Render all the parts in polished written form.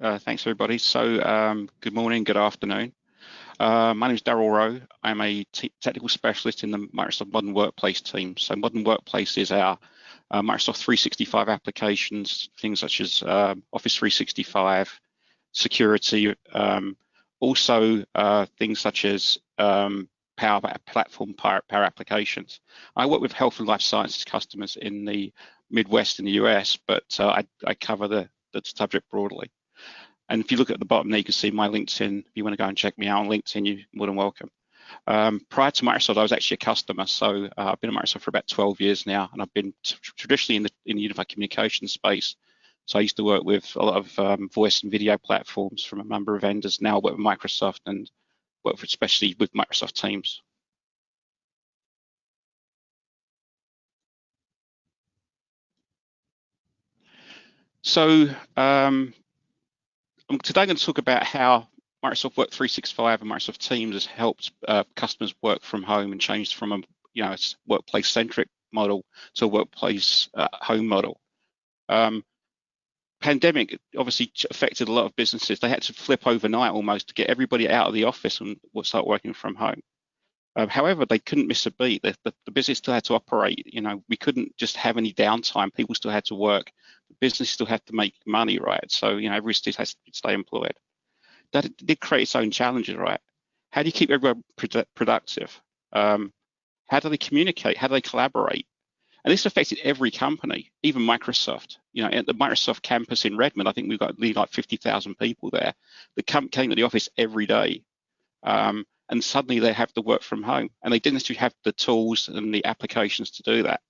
Thanks, everybody. So, good morning, good afternoon. My name is Darryl Rowe. I'm a technical specialist in the Microsoft Modern Workplace team. So, Modern Workplace is our Microsoft 365 applications, things such as Office 365, security, also things such as Power Platform, Power Applications. I work with health and life sciences customers in the Midwest in the US, but I cover the subject broadly. And if you look at the bottom there, you can see my LinkedIn. If you want to go and check me out on LinkedIn, you're more than welcome. Prior to Microsoft, I was actually a customer. So I've been at Microsoft for about 12 years now, and I've been traditionally in the unified communication space. So I used to work with a lot of voice and video platforms from a number of vendors. Now I work with Microsoft and work for, especially with Microsoft Teams. So today I'm going to talk about how Microsoft Work 365 and Microsoft Teams has helped customers work from home and changed from a workplace-centric model to a workplace home model. Pandemic obviously affected a lot of businesses. They had to flip overnight almost to get everybody out of the office and start working from home. However, they couldn't miss a beat. The business still had to operate. You know, we couldn't just have any downtime. People still had to work. The business still had to make money, right? So, you know, everybody still has to stay employed. That did create its own challenges, right? How do you keep everyone productive? How do they communicate? How do they collaborate? And this affected every company, even Microsoft. You know, at the Microsoft campus in Redmond, I think we've got like 50,000 people there that came to the office every day. And suddenly they have to work from home, and they didn't actually have the tools and the applications to do that.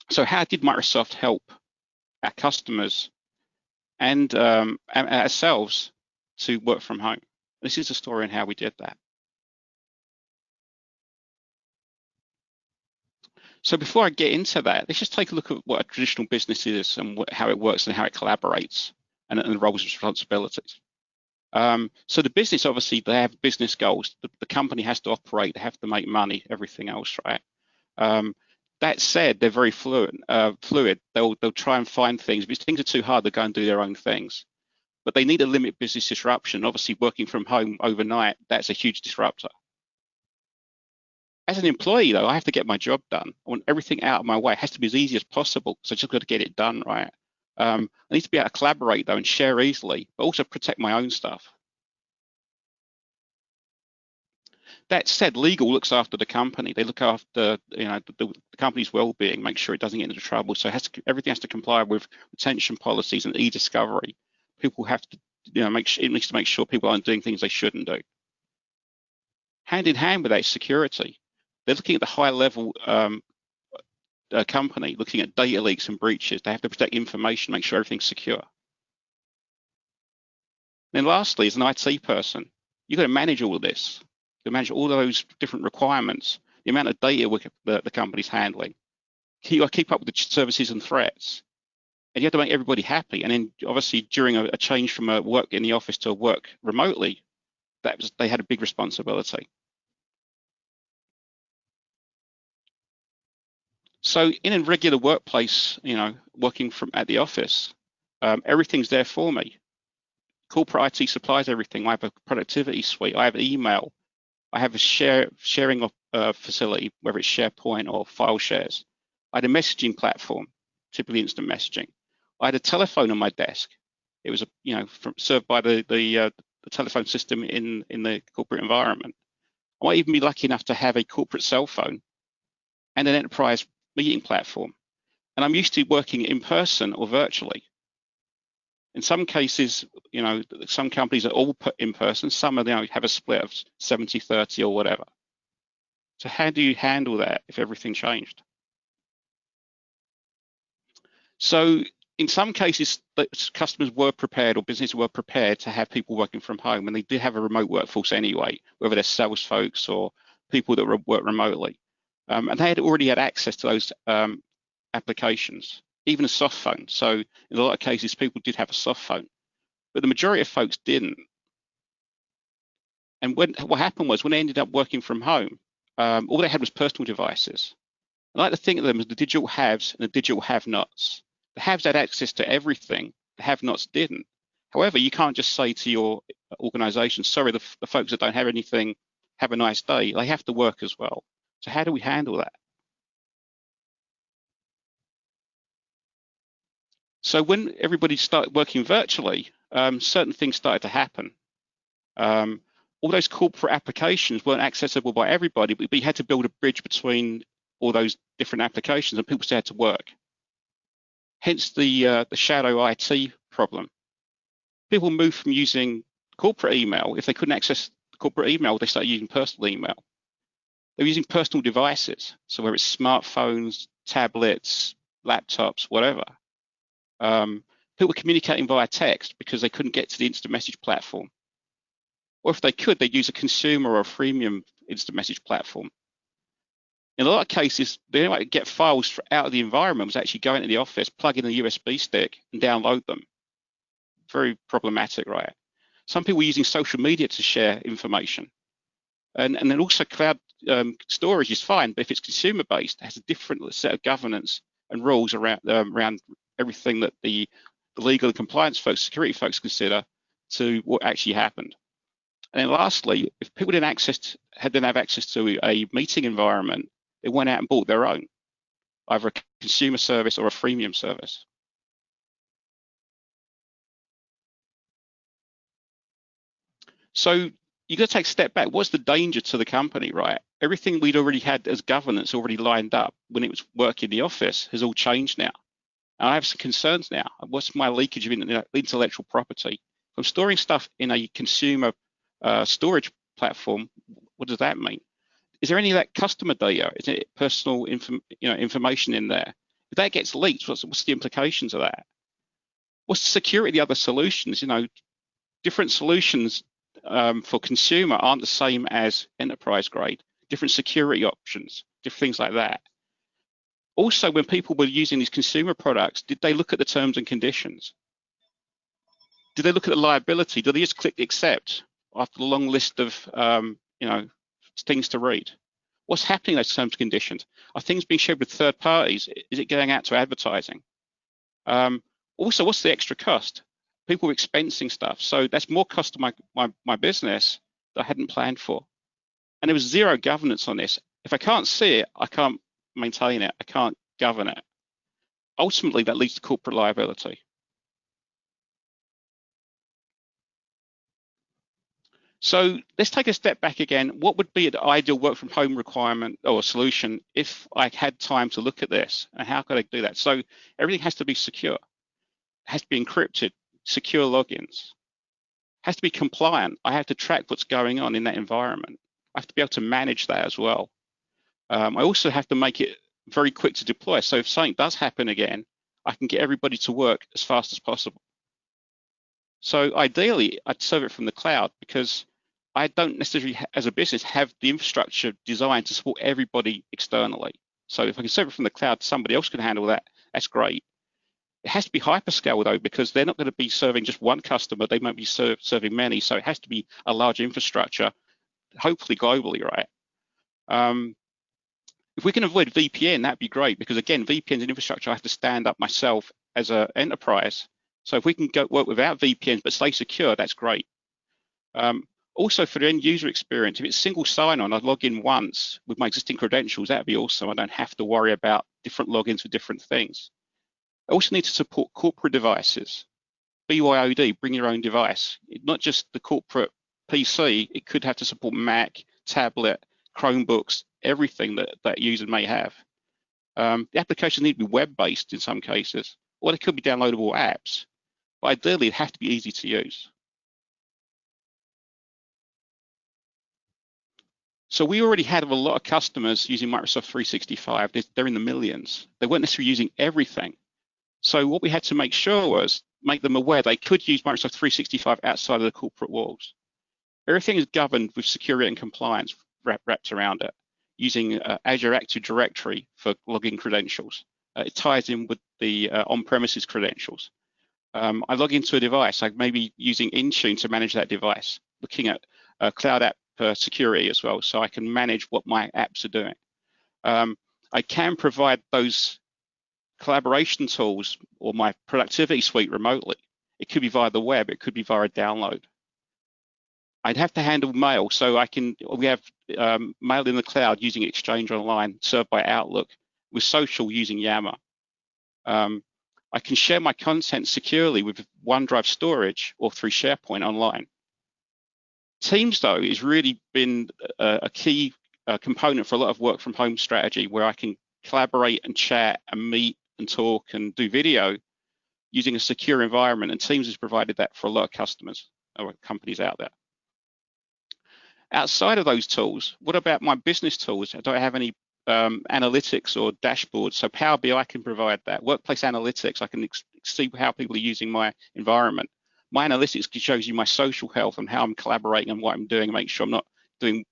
So how did Microsoft help our customers and ourselves to work from home? This is the story on how we did that. So before I get into that, let's just take a look at what a traditional business is and how it works and how it collaborates and the roles and responsibilities. So the business, obviously, they have business goals. The company has to operate, they have to make money, everything else, right? That said, they're very fluid. They'll try and find things. If things are too hard, they'll go and do their own things. But they need to limit business disruption. Obviously, working from home overnight, that's a huge disruptor. As an employee, though, I have to get my job done. I want everything out of my way. It has to be as easy as possible. So I just got to get it done, right? I need to be able to collaborate, though, and share easily, but also protect my own stuff. That said, legal looks after the company. They look after, you know, the company's well-being, make sure it doesn't get into trouble. So everything has to comply with retention policies and e-discovery. People have to, you know, it needs to make sure people aren't doing things they shouldn't do. Hand in hand with that is security. They're looking at the high-level company, looking at data leaks and breaches. They have to protect information, make sure everything's secure. Then lastly, as an IT person, you've got to manage all of this. To manage all those different requirements, the amount of data the company's handling. You got to keep up with the services and threats. And you have to make everybody happy. And then obviously during a change from a work in the office to a work remotely, they had a big responsibility. So in a regular workplace, you know, working at the office, everything's there for me. Corporate IT supplies everything. I have a productivity suite. I have email. I have a sharing of facility, whether it's SharePoint or file shares. I had a messaging platform, typically instant messaging. I had a telephone on my desk. It was served by the telephone system in the corporate environment. I might even be lucky enough to have a corporate cell phone and an enterprise meeting platform. And I'm used to working in person or virtually. In some cases, you know, some companies are all put in person. Some of them have a split of 70-30 or whatever. So how do you handle that if everything changed? So in some cases, customers were prepared or businesses were prepared to have people working from home, and they did have a remote workforce anyway, whether they're sales folks or people that work remotely. And they had already had access to those applications, even a soft phone. So in a lot of cases, people did have a soft phone, but the majority of folks didn't. And what happened was when they ended up working from home, all they had was personal devices. I like to think of them as the digital haves and the digital have-nots. The haves had access to everything, have-nots didn't. However, you can't just say to your organization, sorry, the folks that don't have anything, have a nice day. They have to work as well. So how do we handle that? So when everybody started working virtually, certain things started to happen. All those corporate applications weren't accessible by everybody, but you had to build a bridge between all those different applications, and people still had to work. Hence the shadow IT problem. People moved from using corporate email. If they couldn't access corporate email, they started using personal email. They were using personal devices, so whether it's smartphones, tablets, laptops, whatever. People were communicating via text because they couldn't get to the instant message platform. Or if they could, they'd use a consumer or a freemium instant message platform. In a lot of cases, the only way to get files out of the environment was actually go into the office, plug in a USB stick, and download them. Very problematic, right? Some people were using social media to share information. And then also cloud storage is fine, but if it's consumer-based, it has a different set of governance and rules around everything that the legal and compliance folks, security folks consider to what actually happened. And then lastly, if people didn't have access to a meeting environment, they went out and bought their own, either a consumer service or a freemium service. So you got to take a step back. What's the danger to the company, right? Everything we'd already had as governance already lined up when it was working in the office has all changed now. And I have some concerns now. What's my leakage of intellectual property? If I'm storing stuff in a consumer storage platform, what does that mean? Is there any of that customer data? Is it personal information in there? If that gets leaked, what's the implications of that? What's the security of the other solutions? Different solutions for consumer aren't the same as enterprise grade. Different security options, different things like that. Also, when people were using these consumer products, did they look at the terms and conditions? Did they look at the liability? Did they just click accept after the long list of things to read? What's happening in those terms and conditions? Are things being shared with third parties? Is it going out to advertising? Also, what's the extra cost? People were expensing stuff, so that's more cost to my business that I hadn't planned for. And there was zero governance on this. If I can't see it, I can't maintain it. I can't govern it. Ultimately, that leads to corporate liability. So let's take a step back again. What would be the ideal work from home requirement or solution if I had time to look at this? And how could I do that? So everything has to be secure. It has to be encrypted, secure logins. It has to be compliant. I have to track what's going on in that environment. I have to be able to manage that as well. I also have to make it very quick to deploy. So if something does happen again, I can get everybody to work as fast as possible. So ideally, I'd serve it from the cloud because I don't necessarily, as a business, have the infrastructure designed to support everybody externally. So if I can serve it from the cloud, somebody else can handle that. That's great. It has to be hyperscale though, because they're not going to be serving just one customer. They might be serving many. So it has to be a large infrastructure, hopefully globally, right? If we can avoid VPN, that'd be great because again, VPNs and infrastructure I have to stand up myself as an enterprise. So if we can work without VPNs but stay secure, that's great. Also for the end user experience, if it's single sign-on, I'd log in once with my existing credentials, that'd be awesome. I don't have to worry about different logins for different things. I also need to support corporate devices. BYOD, bring your own device. Not just the corporate PC, it could have to support Mac, tablet, Chromebooks, everything that user may have. The applications need to be web-based in some cases, or they could be downloadable apps. But ideally, it has to be easy to use. So we already had a lot of customers using Microsoft 365. They're in the millions. They weren't necessarily using everything. So what we had to make sure was make them aware they could use Microsoft 365 outside of the corporate walls. Everything is governed with security and compliance wrapped around it, using Azure Active Directory for login credentials. It ties in with the on-premises credentials. I log into a device, I may be using Intune to manage that device, looking at cloud app security as well, so I can manage what my apps are doing. I can provide those collaboration tools or my productivity suite remotely. It could be via the web, it could be via a download. I'd have to handle mail, so we have mail in the cloud using Exchange Online, served by Outlook, with social using Yammer. I can share my content securely with OneDrive storage or through SharePoint online. Teams, though, has really been a key component for a lot of work from home strategy, where I can collaborate and chat and meet and talk and do video using a secure environment, and Teams has provided that for a lot of customers or companies out there. Outside of those tools, what about my business tools? Do I have any analytics or dashboards? So Power BI can provide that. Workplace analytics, I can see how people are using my environment. My analytics shows you my social health and how I'm collaborating and what I'm doing, and make sure I'm not doing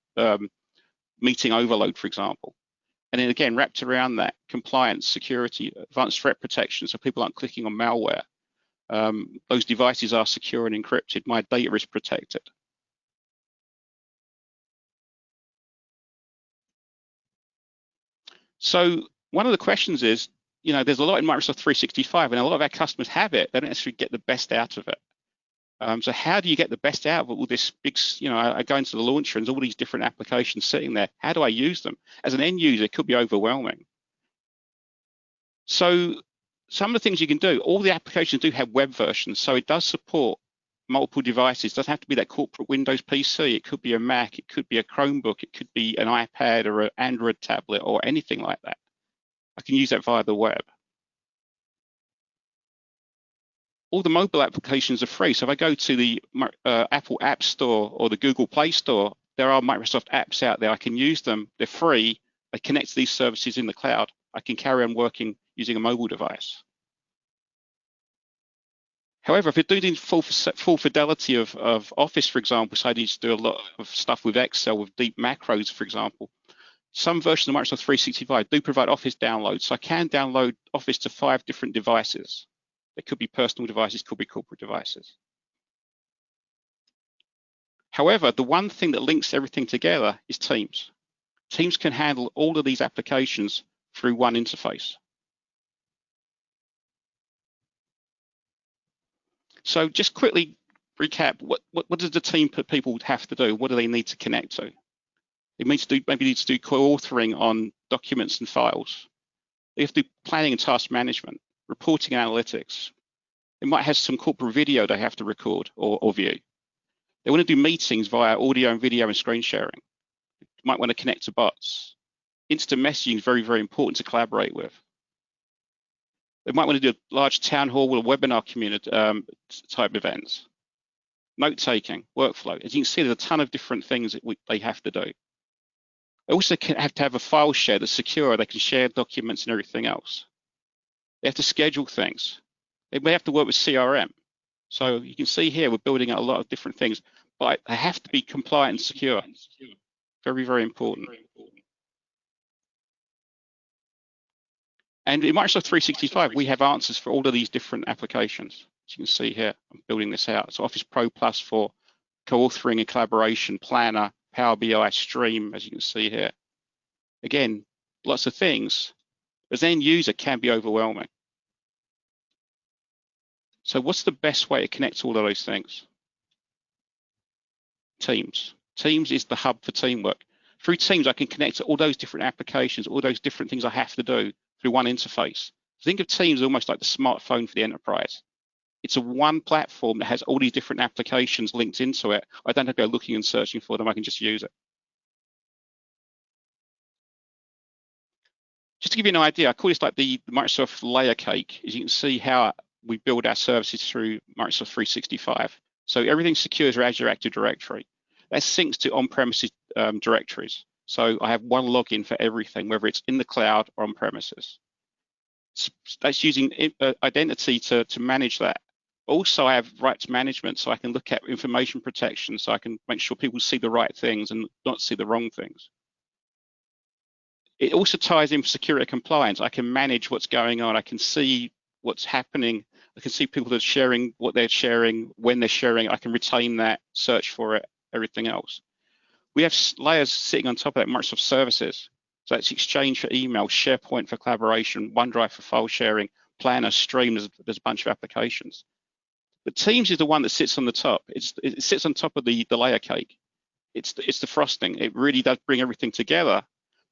meeting overload, for example. And then again, wrapped around that, compliance, security, advanced threat protection, so people aren't clicking on malware. Those devices are secure and encrypted. My data is protected. So one of the questions is, there's a lot in Microsoft 365, and a lot of our customers have it. They don't necessarily get the best out of it. So how do you get the best out of all this big, I go into the launcher and there's all these different applications sitting there. How do I use them? As an end user, it could be overwhelming. So some of the things you can do, all the applications do have web versions, so it does support multiple devices. It doesn't have to be that corporate Windows PC. It could be a Mac, it could be a Chromebook, it could be an iPad or an Android tablet or anything like that. I can use that via the web. All the mobile applications are free. So if I go to the Apple App Store or the Google Play Store, there are Microsoft apps out there. I can use them. They're free. They connect to these services in the cloud. I can carry on working using a mobile device. However, if you're doing full fidelity of Office, for example, so I need to do a lot of stuff with Excel, with deep macros, for example, some versions of Microsoft 365 do provide Office downloads. So I can download Office to 5 different devices. They could be personal devices, could be corporate devices. However, the one thing that links everything together is Teams. Teams can handle all of these applications through one interface. So just quickly recap, what does the team people have to do? What do they need to connect to? It maybe need to do co-authoring on documents and files. They have to do planning and task management, reporting and analytics. They might have some corporate video they have to record or view. They want to do meetings via audio and video and screen sharing. You might want to connect to bots. Instant messaging is very, very important to collaborate with. They might want to do a large town hall or webinar community type events. Note-taking, workflow. As you can see, there's a ton of different things that they have to do. They also have to have a file share that's secure. They can share documents and everything else. They have to schedule things. They may have to work with CRM. So you can see here, we're building out a lot of different things, but they have to be compliant and secure. Very, very important. And in Microsoft 365, we have answers for all of these different applications. As you can see here, I'm building this out. So Office Pro Plus for co-authoring and collaboration, Planner, Power BI, Stream, as you can see here. Again, lots of things. As an end user, can be overwhelming. So what's the best way to connect all of those things? Teams. Teams is the hub for teamwork. Through Teams, I can connect to all those different applications, all those different things I have to do through one interface. Think of Teams almost like the smartphone for the enterprise. It's a one platform that has all these different applications linked into it. I don't have to go looking and searching for them. I can just use it. Just to give you an idea, I call this like the Microsoft layer cake. As you can see how we build our services through Microsoft 365. So everything secures your Azure Active Directory. That syncs to on-premises directories. So I have one login for everything, whether it's in the cloud or on premises. So that's using identity to manage that. Also, I have rights management, so I can look at information protection, so I can make sure people see the right things and not see the wrong things. It also ties in security compliance. I can manage what's going on. I can see what's happening. I can see people that are sharing what they're sharing, when they're sharing. I can retain that, search for it, everything else. We have layers sitting on top of that, Microsoft services. So that's Exchange for email, SharePoint for collaboration, OneDrive for file sharing, Planner, Stream, there's a bunch of applications. But Teams is the one that sits on the top. It sits on top of the layer cake. It's the frosting. It really does bring everything together.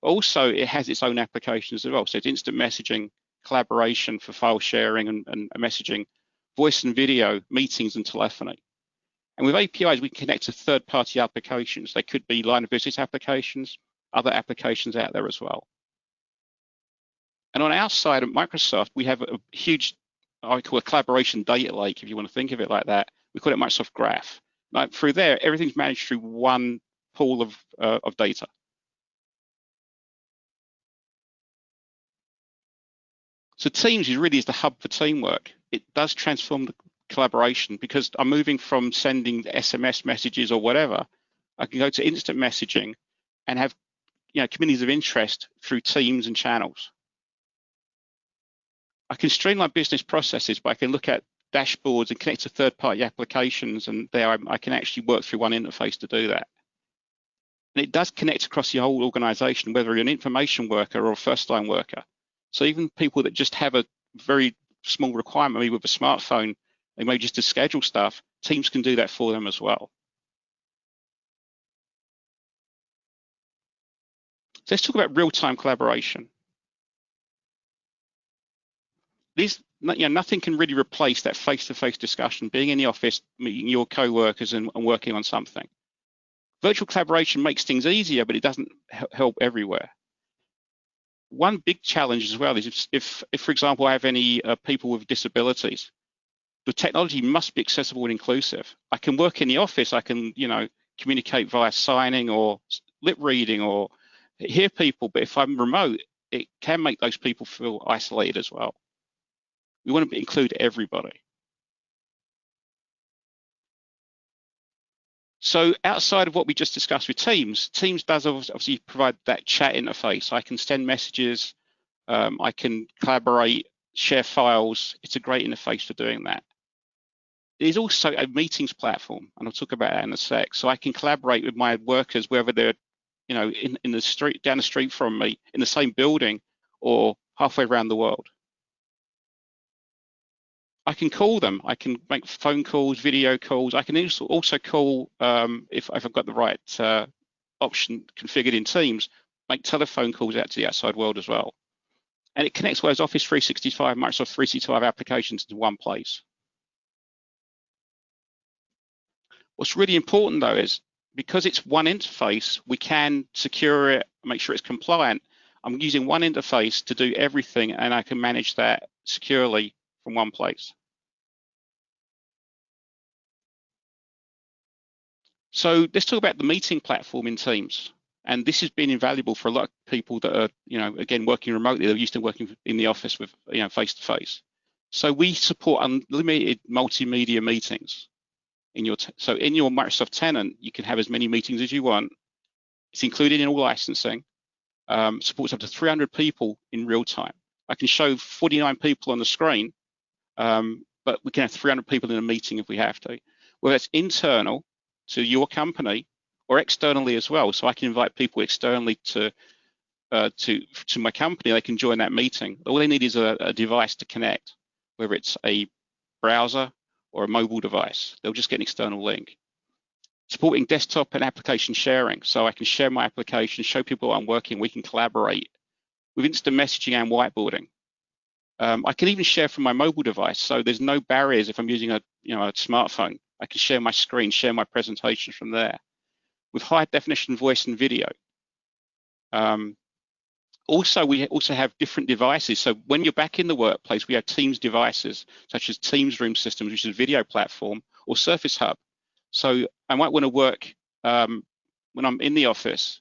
But also, it has its own applications as well. So it's instant messaging, collaboration for file sharing and messaging, voice and video, meetings and telephony. And with APIs, we can connect to third-party applications. They could be line of business applications, other applications out there as well. And on our side at Microsoft, we have a huge, I call a collaboration data lake, if you want to think of it like that. We call it Microsoft Graph. Like through there, everything's managed through one pool of data. So Teams is the hub for teamwork. It does transform the collaboration because I'm moving from sending SMS messages or whatever. I can go to instant messaging and have communities of interest through teams and channels. I can streamline business processes, but I can look at dashboards and connect to third-party applications, and there I can actually work through one interface to do that. And it does connect across the whole organization, whether you're an information worker or a first-line worker. So even people that just have a very small requirement, maybe with a smartphone, they may just to schedule stuff, Teams can do that for them as well. So let's talk about real-time collaboration. Nothing can really replace that face-to-face discussion, being in the office, meeting your co-workers and working on something. Virtual collaboration makes things easier, but it doesn't help everywhere. One big challenge as well is if for example, I have any people with disabilities, the technology must be accessible and inclusive. I can work in the office, I can communicate via signing or lip reading or hear people, but if I'm remote, it can make those people feel isolated as well. We want to include everybody. So outside of what we just discussed with Teams, Teams does obviously provide that chat interface. I can send messages, I can collaborate, share files. It's a great interface for doing that. There's also a meetings platform, and I'll talk about that in a sec. So I can collaborate with my workers, whether they're in the street, down the street from me, in the same building, or halfway around the world. I can call them. I can make phone calls, video calls. I can also call, if I've got the right option configured in Teams, make telephone calls out to the outside world as well. And it connects those Office 365, Microsoft 365 applications into one place. What's really important though is because it's one interface, we can secure it, make sure it's compliant. I'm using one interface to do everything, and I can manage that securely from one place. So let's talk about the meeting platform in Teams. And this has been invaluable for a lot of people that are, again, working remotely. They're used to working in the office with, face-to-face. So we support unlimited multimedia meetings. In your Microsoft tenant, you can have as many meetings as you want. It's included in all licensing. Supports up to 300 people in real time. I can show 49 people on the screen, but we can have 300 people in a meeting if we have to. Whether it's internal to your company or externally as well. So I can invite people externally to my company. They can join that meeting. All they need is a device to connect, whether it's a browser or a mobile device. They'll just get an external link. Supporting desktop and application sharing. So I can share my application, show people I'm working, we can collaborate with instant messaging and whiteboarding. I can even share from my mobile device. So there's no barriers if I'm using a smartphone. I can share my screen, share my presentation from there with high definition voice and video. Also, we also have different devices. So when you're back in the workplace, we have Teams devices such as Teams Room Systems, which is a video platform, or Surface Hub. So I might want to work when I'm in the office,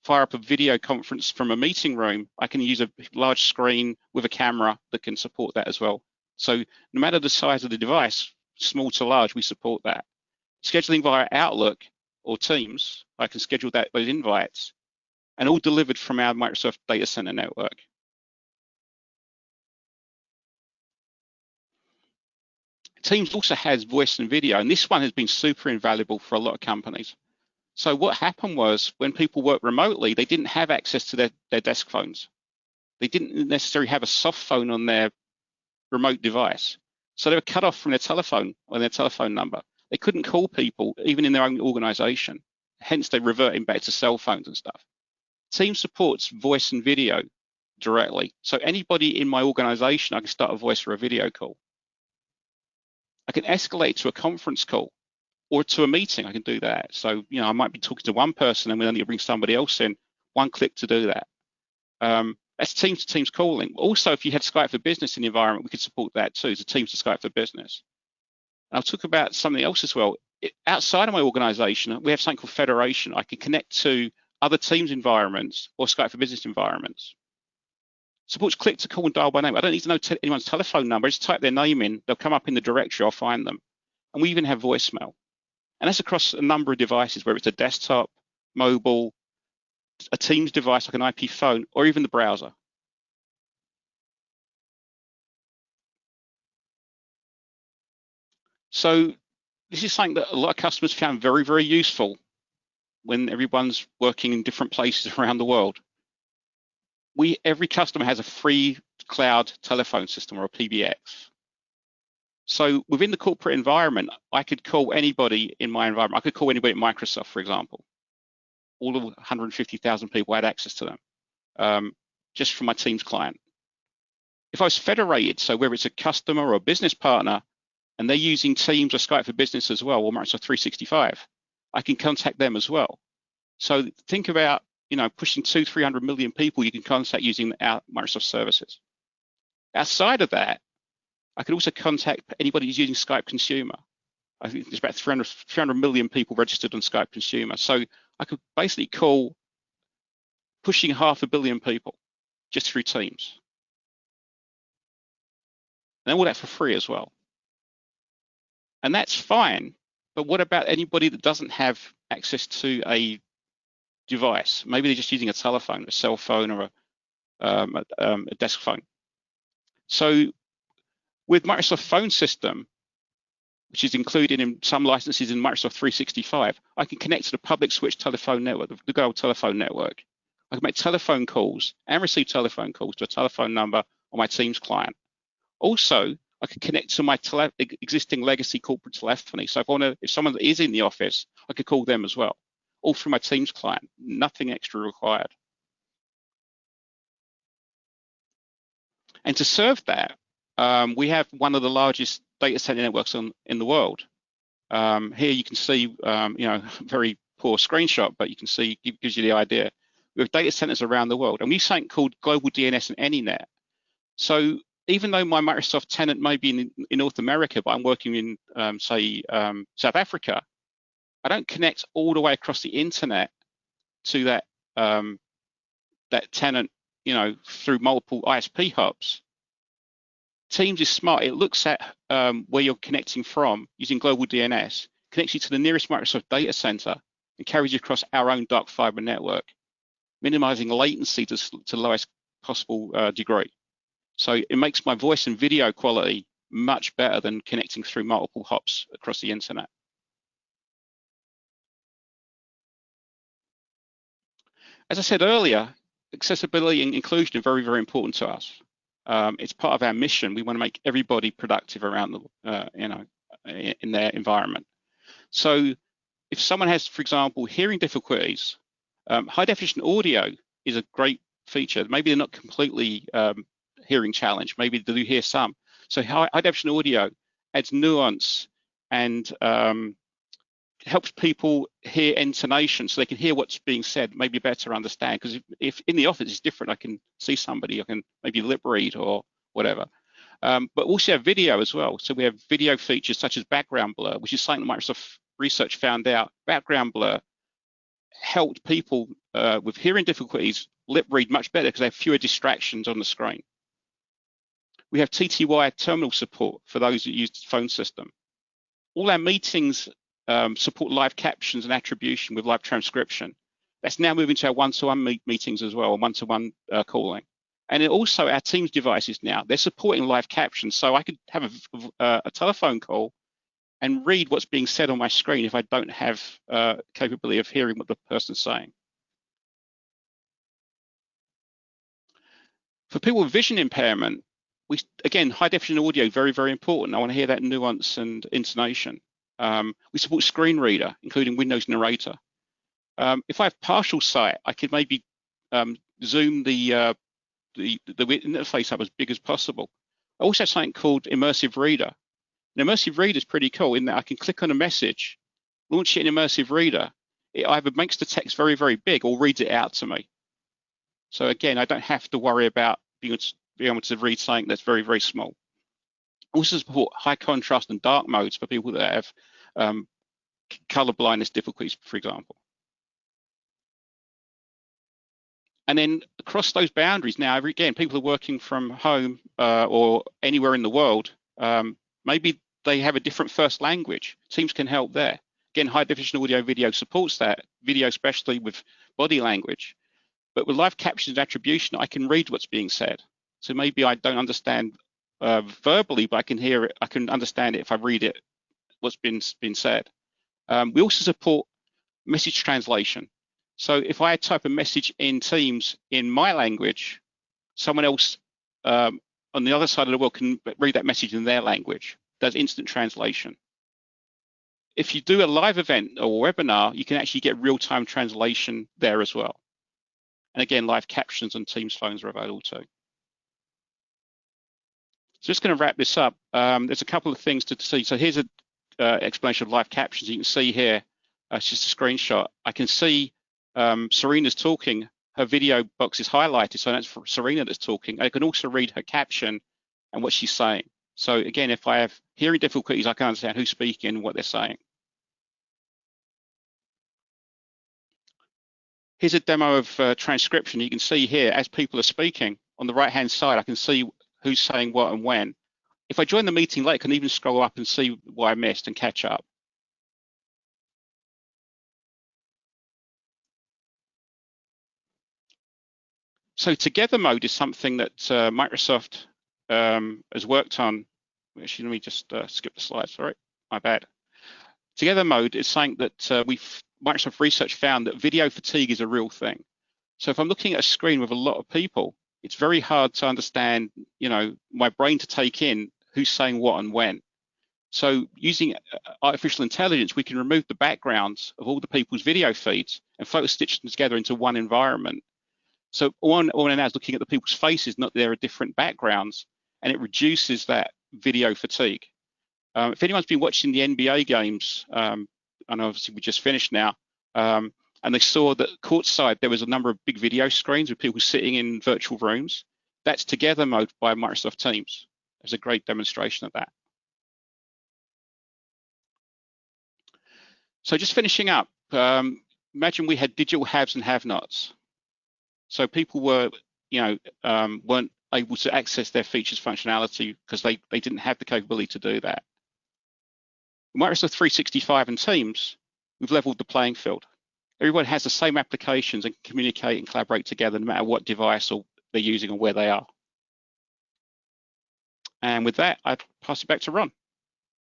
fire up a video conference from a meeting room. I can use a large screen with a camera that can support that as well. So no matter the size of the device, small to large, we support that. Scheduling via Outlook or Teams, I can schedule those invites, and all delivered from our Microsoft data center network. Teams also has voice and video, and this one has been super invaluable for a lot of companies. So what happened was when people work remotely, they didn't have access to their desk phones. They didn't necessarily have a soft phone on their remote device. So they were cut off from their telephone or their telephone number. They couldn't call people even in their own organization. Hence, they reverting back to cell phones and stuff. Teams supports voice and video directly. So anybody in my organization, I can start a voice or a video call. I can escalate to a conference call or to a meeting. I can do that. So, I might be talking to one person and we only bring somebody else in, one click to do that. That's Teams to Teams calling. Also, if you had Skype for Business in the environment, we could support that too, so Teams to Skype for Business. And I'll talk about something else as well. Outside of my organization, we have something called Federation. I can connect to other Teams environments or Skype for Business environments. Supports click to call and dial by name. I don't need to know anyone's telephone number. I just type their name in. They'll come up in the directory. I'll find them. And we even have voicemail. And that's across a number of devices, whether it's a desktop, mobile, a Teams device like an IP phone, or even the browser. So this is something that a lot of customers found very, very useful when everyone's working in different places around the world. Every customer has a free cloud telephone system or a PBX. So within the corporate environment, I could call anybody in my environment. I could call anybody at Microsoft, for example. All of 150,000 people had access to them just from my Teams client. If I was federated, so whether it's a customer or a business partner, and they're using Teams or Skype for Business as well, or Microsoft 365, I can contact them as well. So think about, pushing 200-300 million people you can contact using our Microsoft services. Outside of that, I could also contact anybody who's using Skype Consumer. I think there's about 300 million people registered on Skype Consumer. So I could basically call pushing 500 million people just through Teams. And all that for free as well. And that's fine, but what about anybody that doesn't have access to a device? Maybe they're just using a telephone, a cell phone, or a desk phone. So with Microsoft Phone System, which is included in some licenses in Microsoft 365, I can connect to the public switch telephone network, the good old telephone network. I can make telephone calls and receive telephone calls to a telephone number on my Teams client. Also, I can connect to my existing legacy corporate telephony. So if someone is in the office, I could call them as well, all through my Teams client, nothing extra required. And to serve that, we have one of the largest data center networks in the world. Here you can see, very poor screenshot, but you can see, it gives you the idea. We have data centers around the world, and we use something called Global DNS and AnyNet. So even though my Microsoft tenant may be in North America, but I'm working in, South Africa, I don't connect all the way across the internet to that tenant, through multiple ISP hubs. Teams is smart. It looks at where you're connecting from using global DNS, connects you to the nearest Microsoft data center, and carries you across our own dark fiber network, minimizing latency to the lowest possible degree. So it makes my voice and video quality much better than connecting through multiple hops across the internet. As I said earlier, accessibility and inclusion are very, very important to us. It's part of our mission. We want to make everybody productive around in their environment. So if someone has, for example, hearing difficulties, high definition audio is a great feature. Maybe they're not completely hearing challenged. Maybe they do hear some. So high definition audio adds nuance and helps people hear intonation, so they can hear what's being said, maybe better understand. Because if in the office it's different, I can see somebody, I can maybe lip read or whatever. But also have video as well. So we have video features such as background blur, which is something that Microsoft research found out. Background blur helped people with hearing difficulties lip read much better because they have fewer distractions on the screen. We have TTY terminal support for those that use the phone system. All our meetings support live captions and attribution with live transcription. That's now moving to our one-to-one meetings as well, and one-to-one calling. And it also our Teams devices now, they're supporting live captions. So I could have a telephone call and read what's being said on my screen if I don't have capability of hearing what the person's saying. For people with vision impairment, Again, high definition audio, very, very important. I want to hear that nuance and intonation. We support screen reader, including Windows Narrator. If I have partial sight, I could maybe zoom the interface up as big as possible. I also have something called Immersive Reader. An Immersive Reader is pretty cool in that I can click on a message, launch it in Immersive Reader. It either makes the text very, very big or reads it out to me. So again, I don't have to worry about being able to read something that's very, very small. Also support high contrast and dark modes for people that have color blindness difficulties, for example. And then across those boundaries now, again, people are working from home or anywhere in the world. Maybe they have a different first language. Teams can help there. Again, high definition audio video supports that, video especially with body language. But with live captions and attribution, I can read what's being said. So maybe I don't understand verbally, but I can hear it. I can understand it if I read it, what's been said. We also support message translation. So if I type a message in Teams in my language, someone else on the other side of the world can read that message in their language. That's instant translation. If you do a live event or webinar, you can actually get real-time translation there as well. And again, live captions on Teams phones are available too. So just going to wrap this up. There's a couple of things to see. So here's an explanation of live captions. You can see here, it's just a screenshot. I can see Serena's talking. Her video box is highlighted, so that's for Serena that's talking. I can also read her caption and what she's saying. So again, if I have hearing difficulties, I can understand who's speaking and what they're saying. Here's a demo of transcription. You can see here, as people are speaking, on the right-hand side, I can see who's saying what and when. If I join the meeting late, I can even scroll up and see what I missed and catch up. So together mode is something that Microsoft has worked on. Actually, let me just skip the slide, sorry, my bad. Together mode is something that Microsoft research found that video fatigue is a real thing. So if I'm looking at a screen with a lot of people, it's very hard to understand, my brain to take in who's saying what and when. So using artificial intelligence, we can remove the backgrounds of all the people's video feeds and photo stitch them together into one environment. So all I now is looking at the people's faces, not their different backgrounds, and it reduces that video fatigue. If anyone's been watching the NBA games, and obviously we just finished now, and they saw that courtside there was a number of big video screens with people sitting in virtual rooms. That's together mode by Microsoft Teams. There's a great demonstration of that. So just finishing up, imagine we had digital haves and have-nots. So people were, weren't able to access their features functionality because they didn't have the capability to do that. Microsoft 365 and Teams, we've leveled the playing field. Everyone has the same applications and can communicate and collaborate together no matter what device or they're using or where they are. And with that, I'd pass it back to Ron.